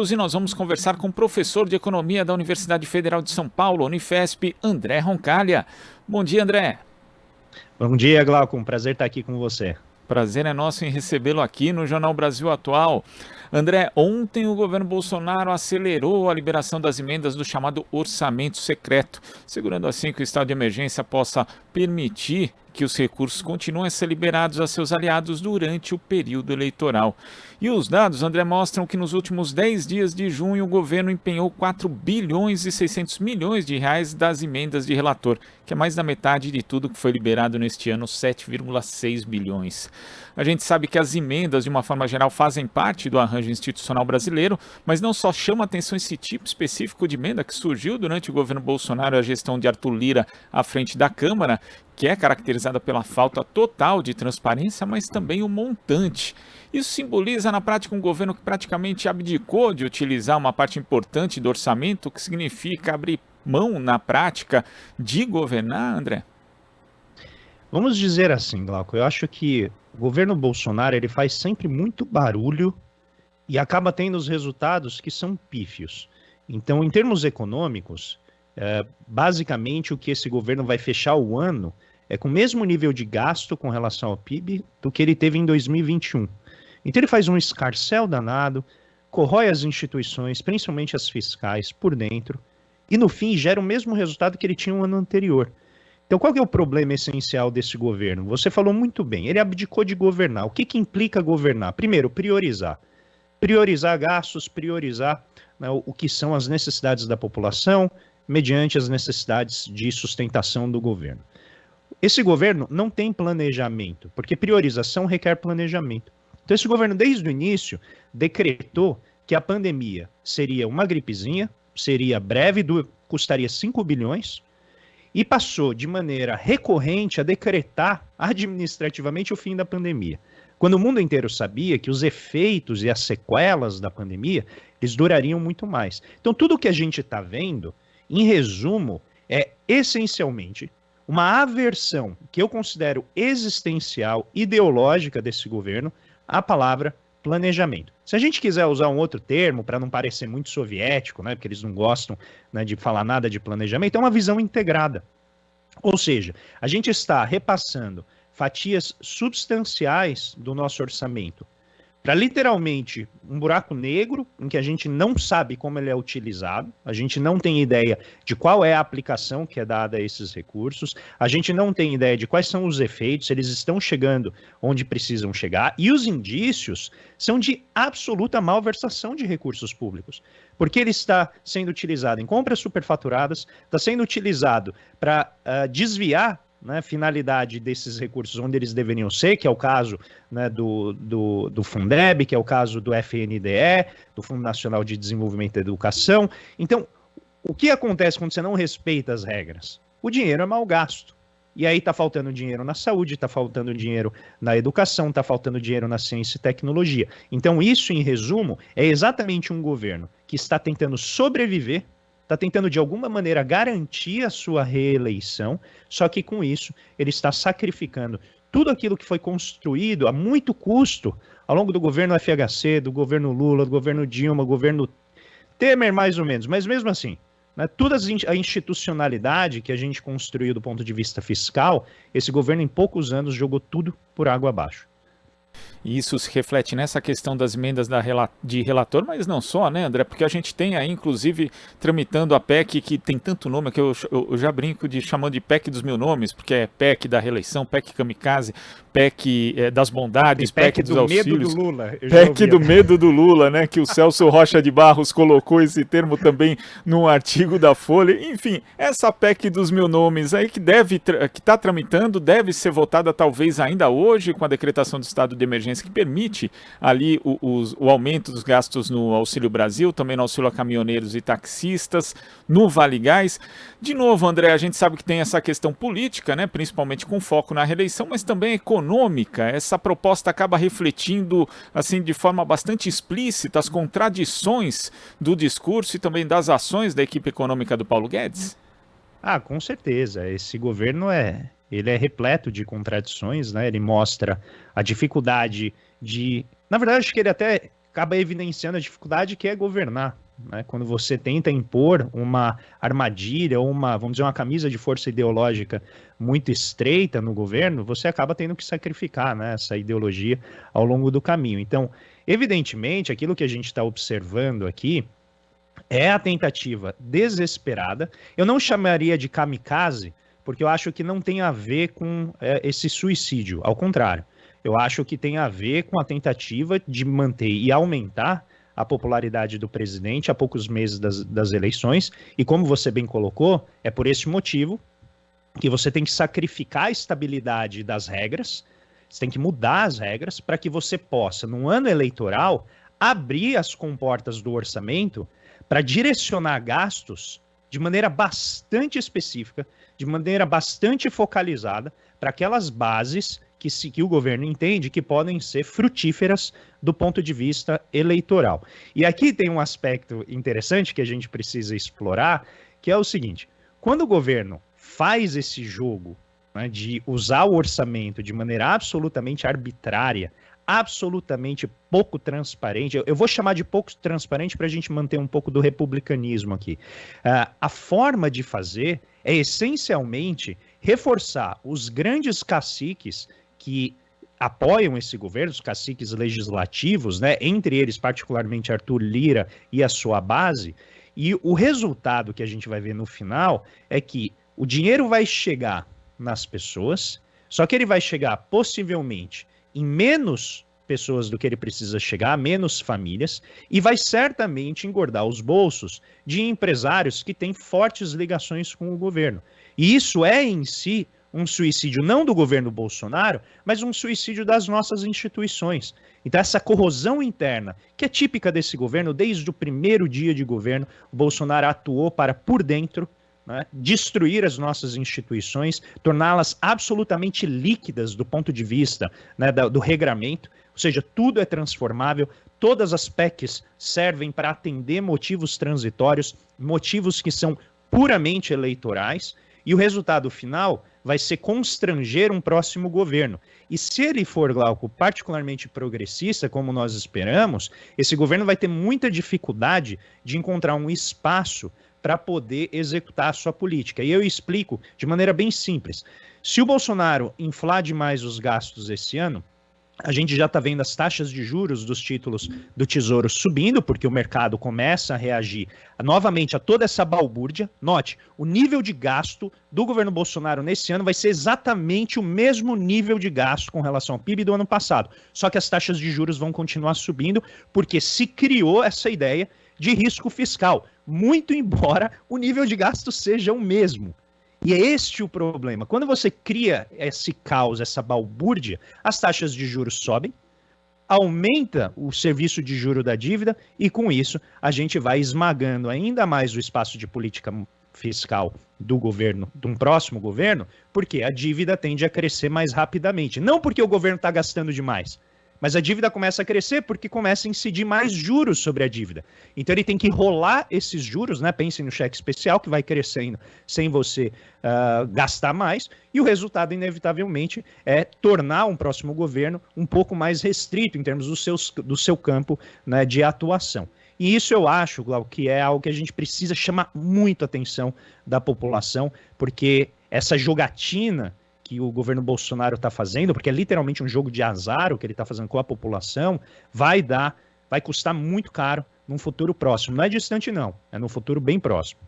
E nós vamos conversar com o professor de Economia da Universidade Federal de São Paulo, Unifesp, André Roncalha. Bom dia, André. Bom dia, Glauco. Prazer estar aqui com você. Prazer é nosso em recebê-lo aqui no Jornal Brasil Atual. André, ontem o governo Bolsonaro acelerou a liberação das emendas do chamado orçamento secreto, segurando assim que o estado de emergência possa permitir que os recursos continuem a ser liberados a seus aliados durante o período eleitoral. E os dados, André, mostram que nos últimos 10 dias de junho o governo empenhou 4 bilhões e 600 milhões de reais das emendas de relator, que é mais da metade de tudo que foi liberado neste ano, 7,6 bilhões. A gente sabe que as emendas, de uma forma geral, fazem parte do arranjo institucional brasileiro, mas não só chama atenção esse tipo específico de emenda que surgiu durante o governo Bolsonaro e a gestão de Arthur Lira à frente da Câmara, que é caracterizada pela falta total de transparência, mas também o montante. Isso simboliza, na prática, um governo que praticamente abdicou de utilizar uma parte importante do orçamento, o que significa abrir mão, na prática, de governar, André? Vamos dizer assim, Glauco, eu acho que o governo Bolsonaro ele faz sempre muito barulho e acaba tendo os resultados que são pífios. Então, em termos econômicos, basicamente o que esse governo vai fechar o ano é com o mesmo nível de gasto com relação ao PIB do que ele teve em 2021. Então ele faz um escarcéu danado, corrói as instituições, principalmente as fiscais, por dentro, e no fim gera o mesmo resultado que ele tinha no ano anterior. Então qual que é o problema essencial desse governo? Você falou muito bem, ele abdicou de governar. O que implica governar? Primeiro, priorizar. Priorizar gastos, priorizar, né, o que são as necessidades da população, mediante as necessidades de sustentação do governo. Esse governo não tem planejamento, porque priorização requer planejamento. Então esse governo, desde o início, decretou que a pandemia seria uma gripezinha, seria breve, custaria 5 bilhões, e passou de maneira recorrente a decretar administrativamente o fim da pandemia. Quando o mundo inteiro sabia que os efeitos e as sequelas da pandemia, eles durariam muito mais. Então tudo o que a gente está vendo, em resumo, é essencialmente uma aversão que eu considero existencial, ideológica desse governo, à palavra planejamento. Se a gente quiser usar um outro termo, para não parecer muito soviético, né, porque eles não gostam, né, de falar nada de planejamento, é uma visão integrada. Ou seja, a gente está repassando fatias substanciais do nosso orçamento para literalmente um buraco negro em que a gente não sabe como ele é utilizado, a gente não tem ideia de qual é a aplicação que é dada a esses recursos, a gente não tem ideia de quais são os efeitos, se eles estão chegando onde precisam chegar, e os indícios são de absoluta malversação de recursos públicos, porque ele está sendo utilizado em compras superfaturadas, está sendo utilizado para desviar, né, finalidade desses recursos onde eles deveriam ser, que é o caso, né, do Fundeb, que é o caso do FNDE, do Fundo Nacional de Desenvolvimento da Educação. Então, o que acontece quando você não respeita as regras? O dinheiro é mal gasto. E aí está faltando dinheiro na saúde, está faltando dinheiro na educação, está faltando dinheiro na ciência e tecnologia. Então isso, em resumo, é exatamente um governo que está tentando sobreviver, está tentando de alguma maneira garantir a sua reeleição, só que com isso ele está sacrificando tudo aquilo que foi construído a muito custo ao longo do governo FHC, do governo Lula, do governo Dilma, governo Temer mais ou menos, mas mesmo assim, né, toda a institucionalidade que a gente construiu do ponto de vista fiscal, esse governo em poucos anos jogou tudo por água abaixo. E isso se reflete nessa questão das emendas de relator, mas não só, né, André? Porque a gente tem aí, inclusive, tramitando a PEC, que tem tanto nome, que eu já brinco chamando de PEC dos mil nomes, porque é PEC da reeleição, PEC kamikaze, PEC das bondades, PEC dos auxílios. PEC do medo do Lula. PEC do medo do Lula, né? Que o Celso Rocha de Barros colocou esse termo também num artigo da Folha. Enfim, essa PEC dos mil nomes aí que está tramitando, deve ser votada talvez ainda hoje com a decretação do estado de emergência que permite ali o aumento dos gastos no Auxílio Brasil, também no auxílio a caminhoneiros e taxistas, no Vale Gás. De novo, André, a gente sabe que tem essa questão política, né, principalmente com foco na reeleição, mas também econômica. Essa proposta acaba refletindo assim de forma bastante explícita as contradições do discurso e também das ações da equipe econômica do Paulo Guedes. Ah, com certeza. Esse governo ele é repleto de contradições, né? Ele mostra a dificuldade de... Na verdade, acho que ele até acaba evidenciando a dificuldade que é governar, né? Quando você tenta impor uma armadilha ou vamos dizer, uma camisa de força ideológica muito estreita no governo, você acaba tendo que sacrificar, né, essa ideologia ao longo do caminho. Então, evidentemente, aquilo que a gente está observando aqui é a tentativa desesperada. Eu não chamaria de kamikaze, porque eu acho que não tem a ver com esse suicídio, ao contrário. Eu acho que tem a ver com a tentativa de manter e aumentar a popularidade do presidente a poucos meses das eleições, e como você bem colocou, é por esse motivo que você tem que sacrificar a estabilidade das regras, você tem que mudar as regras para que você possa, no ano eleitoral, abrir as comportas do orçamento para direcionar gastos de maneira bastante específica, de maneira bastante focalizada, para aquelas bases que o governo entende que podem ser frutíferas do ponto de vista eleitoral. E aqui tem um aspecto interessante que a gente precisa explorar, que é o seguinte: quando o governo faz esse jogo, né, de usar o orçamento de maneira absolutamente arbitrária, absolutamente pouco transparente, eu vou chamar de pouco transparente para a gente manter um pouco do republicanismo aqui. A forma de fazer é essencialmente reforçar os grandes caciques que apoiam esse governo, os caciques legislativos, né, entre eles particularmente Arthur Lira e a sua base, e o resultado que a gente vai ver no final é que o dinheiro vai chegar nas pessoas, só que ele vai chegar possivelmente em menos pessoas do que ele precisa chegar, menos famílias, e vai certamente engordar os bolsos de empresários que têm fortes ligações com o governo. E isso é em si um suicídio não do governo Bolsonaro, mas um suicídio das nossas instituições. Então essa corrosão interna, que é típica desse governo, desde o primeiro dia de governo, o Bolsonaro atuou para, por dentro, né, destruir as nossas instituições, torná-las absolutamente líquidas do ponto de vista, né, do regramento, ou seja, tudo é transformável, todas as PECs servem para atender motivos transitórios, motivos que são puramente eleitorais, e o resultado final vai ser constranger um próximo governo. E se ele for, Glauco, particularmente progressista, como nós esperamos, esse governo vai ter muita dificuldade de encontrar um espaço para poder executar a sua política. E eu explico de maneira bem simples. Se o Bolsonaro inflar demais os gastos esse ano, a gente já está vendo as taxas de juros dos títulos do Tesouro subindo, porque o mercado começa a reagir novamente a toda essa balbúrdia. Note, o nível de gasto do governo Bolsonaro nesse ano vai ser exatamente o mesmo nível de gasto com relação ao PIB do ano passado. Só que as taxas de juros vão continuar subindo, porque se criou essa ideia de risco fiscal, muito embora o nível de gasto seja o mesmo. E é este o problema. Quando você cria esse caos, essa balbúrdia, as taxas de juros sobem, aumenta o serviço de juro da dívida e, com isso, a gente vai esmagando ainda mais o espaço de política fiscal do governo, de um próximo governo, porque a dívida tende a crescer mais rapidamente. Não porque o governo está gastando demais, mas a dívida começa a crescer porque começa a incidir mais juros sobre a dívida. Então ele tem que rolar esses juros, né? Pensem no cheque especial que vai crescendo sem você gastar mais, e o resultado, inevitavelmente, é tornar um próximo governo um pouco mais restrito em termos do seu campo, né, de atuação. E isso eu acho, Glauco, que é algo que a gente precisa chamar muito a atenção da população, porque essa jogatina que o governo Bolsonaro está fazendo, porque é literalmente um jogo de azar o que ele está fazendo com a população, vai custar muito caro num futuro próximo. Não é distante, não. É num futuro bem próximo.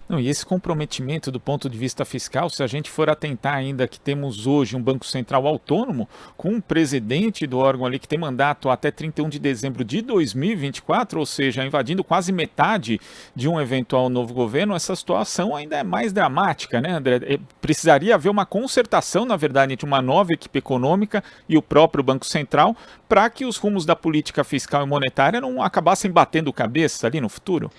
Não, e esse comprometimento do ponto de vista fiscal, se a gente for atentar ainda que temos hoje um Banco Central autônomo, com um presidente do órgão ali que tem mandato até 31 de dezembro de 2024, ou seja, invadindo quase metade de um eventual novo governo, essa situação ainda é mais dramática, né, André? Precisaria haver uma concertação, na verdade, entre uma nova equipe econômica e o próprio Banco Central, para que os rumos da política fiscal e monetária não acabassem batendo cabeça ali no futuro.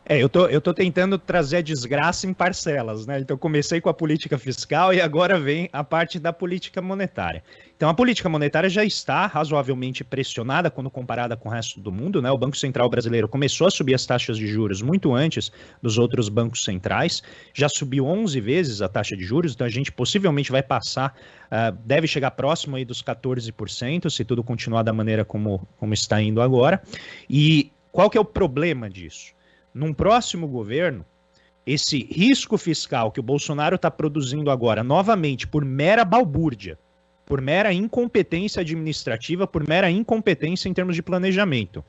Eu tô tentando trazer a desgraça em parcelas, né? Então, comecei com a política fiscal e agora vem a parte da política monetária. Então, a política monetária já está razoavelmente pressionada quando comparada com o resto do mundo, né? O Banco Central brasileiro começou a subir as taxas de juros muito antes dos outros bancos centrais, já subiu 11 vezes a taxa de juros, então a gente possivelmente vai passar, deve chegar próximo aí dos 14%, se tudo continuar da maneira como está indo agora. E qual que é o problema disso? Num próximo governo, esse risco fiscal que o Bolsonaro está produzindo agora, novamente, por mera balbúrdia, por mera incompetência administrativa, por mera incompetência em termos de planejamento.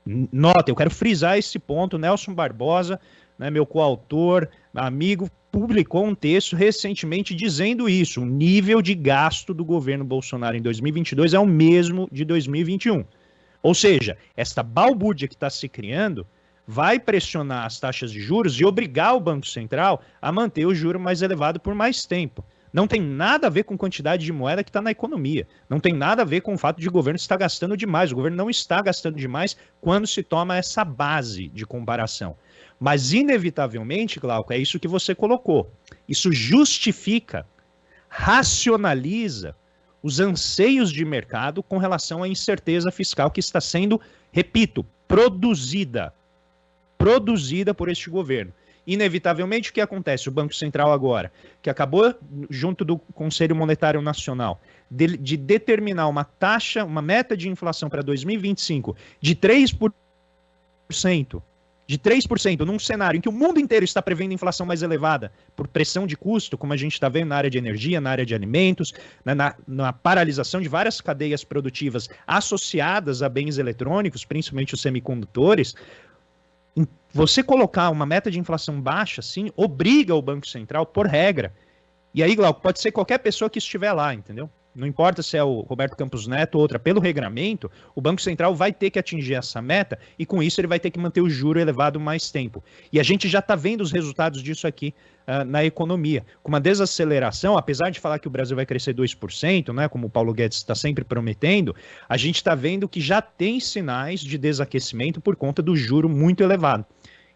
Nota, eu quero frisar esse ponto. Nelson Barbosa, né, meu coautor, amigo, publicou um texto recentemente dizendo isso. O nível de gasto do governo Bolsonaro em 2022 é o mesmo de 2021. Ou seja, esta balbúrdia que está se criando vai pressionar as taxas de juros e obrigar o Banco Central a manter o juro mais elevado por mais tempo. Não tem nada a ver com a quantidade de moeda que está na economia. Não tem nada a ver com o fato de o governo estar gastando demais. O governo não está gastando demais quando se toma essa base de comparação. Mas, inevitavelmente, Glauco, é isso que você colocou. Isso justifica, racionaliza os anseios de mercado com relação à incerteza fiscal que está sendo, repito, produzida por este governo. Inevitavelmente, o que acontece? O Banco Central agora, que acabou, junto do Conselho Monetário Nacional, de determinar uma taxa, uma meta de inflação para 2025 de 3%, num cenário em que o mundo inteiro está prevendo inflação mais elevada por pressão de custo, como a gente está vendo na área de energia, na área de alimentos, na paralisação de várias cadeias produtivas associadas a bens eletrônicos, principalmente os semicondutores. Você colocar uma meta de inflação baixa, assim, obriga o Banco Central, por regra. E aí, Glauco, pode ser qualquer pessoa que estiver lá, entendeu? Não importa se é o Roberto Campos Neto ou outra. Pelo regramento, o Banco Central vai ter que atingir essa meta e, com isso, ele vai ter que manter o juro elevado mais tempo. E a gente já está vendo os resultados disso aqui na economia. Com uma desaceleração, apesar de falar que o Brasil vai crescer 2%, né, como o Paulo Guedes está sempre prometendo, a gente está vendo que já tem sinais de desaquecimento por conta do juro muito elevado.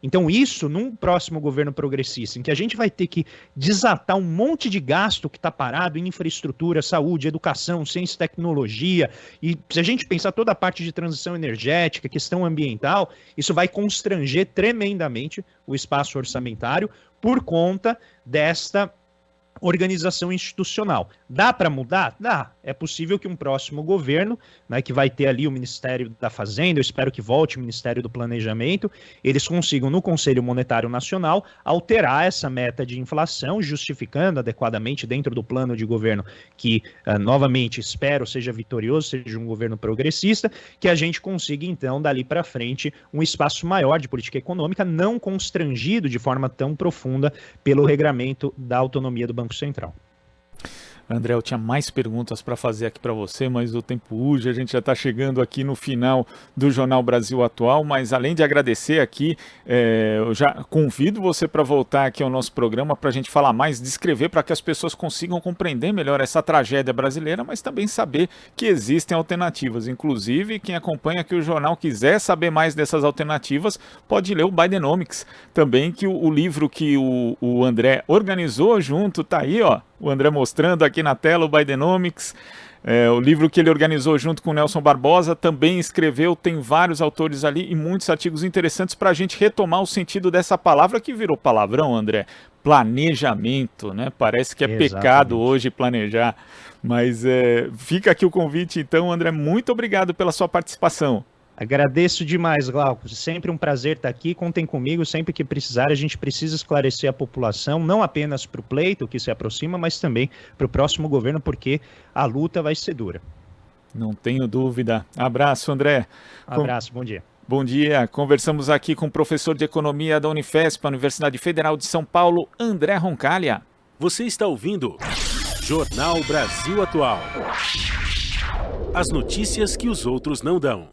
Então isso, num próximo governo progressista, em que a gente vai ter que desatar um monte de gasto que está parado em infraestrutura, saúde, educação, ciência e tecnologia, e se a gente pensar toda a parte de transição energética, questão ambiental, isso vai constranger tremendamente o espaço orçamentário por conta desta organização institucional. Dá para mudar? Dá. É possível que um próximo governo, né, que vai ter ali o Ministério da Fazenda, eu espero que volte o Ministério do Planejamento, eles consigam no Conselho Monetário Nacional alterar essa meta de inflação, justificando adequadamente dentro do plano de governo que, novamente, espero seja vitorioso, seja um governo progressista, que a gente consiga, então, dali para frente, um espaço maior de política econômica, não constrangido de forma tão profunda pelo regramento da autonomia do Banco Central. André, eu tinha mais perguntas para fazer aqui para você, mas o tempo urge, a gente já está chegando aqui no final do Jornal Brasil Atual, mas além de agradecer aqui, eu já convido você para voltar aqui ao nosso programa para a gente falar mais, descrever para que as pessoas consigam compreender melhor essa tragédia brasileira, mas também saber que existem alternativas. Inclusive, quem acompanha aqui o jornal quiser saber mais dessas alternativas, pode ler o Bidenomics também, que o livro que o André organizou junto, tá aí, ó. O André mostrando aqui na tela o Bidenomics, o livro que ele organizou junto com o Nelson Barbosa, também escreveu, tem vários autores ali e muitos artigos interessantes para a gente retomar o sentido dessa palavra que virou palavrão, André, planejamento, né? Parece que é pecado hoje planejar, mas fica aqui o convite então, André, muito obrigado pela sua participação. Agradeço demais, Glauco. Sempre um prazer estar aqui. Contem comigo sempre que precisar. A gente precisa esclarecer a população, não apenas para o pleito que se aproxima, mas também para o próximo governo, porque a luta vai ser dura. Não tenho dúvida. Abraço, André. Abraço, bom dia. Bom dia. Conversamos aqui com o professor de Economia da Unifesp, Universidade Federal de São Paulo, André Roncalha. Você está ouvindo Jornal Brasil Atual. As notícias que os outros não dão.